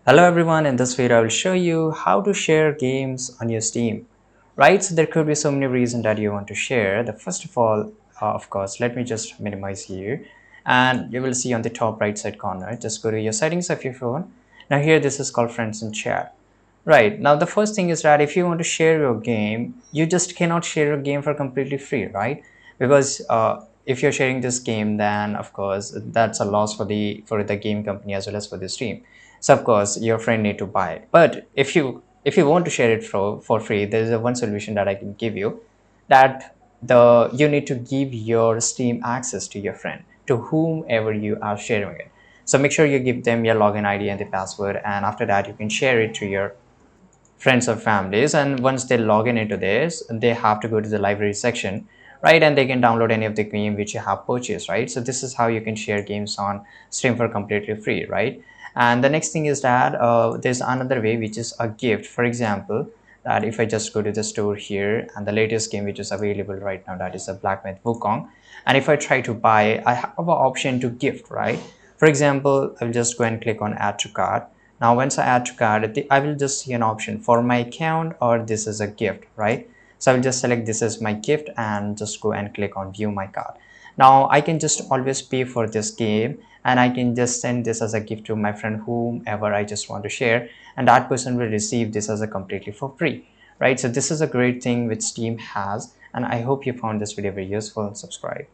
Hello everyone, in this video I will show you how to share games on your Steam. Right, so there could be so many reasons that you want to share. The first of all, of course, let me just minimize here, and you will see on the top right side corner, just go to your settings of your phone. Now here this is called friends and chat. Right, now the first thing is that if you want to share your game, you just cannot share your game for completely free, right? Because if you're sharing this game, then of course that's a loss for the game company as well as for the stream. So of course your friend need to buy it. But if you want to share it for free, there is a one solution that I can give you, that the you need to give your Steam access to your friend, to whomever you are sharing it. So make sure you give them your login ID and the password, and after that you can share it to your friends or families. And once they log in into this, they have to go to the library section, right? And they can download any of the game which you have purchased, right? So this is how you can share games on Steam for completely free, right? And the next thing is that there's another way, which is a gift. For example, that if I just go to the store here, and the latest game which is available right now, that is a Black Myth Wukong, and if I try to buy, I have an option to gift, right? For example, I'll just go and click on add to cart. Now once I add to cart, I will just see an option for my account or this is a gift, right? So I will just select this as my gift and just go and click on view my cart. Now I can just always pay for this game, and I can just send this as a gift to my friend, whomever I just want to share, and that person will receive this as a completely for free, right? So this is a great thing which Steam has, and I hope you found this video very useful. Subscribe.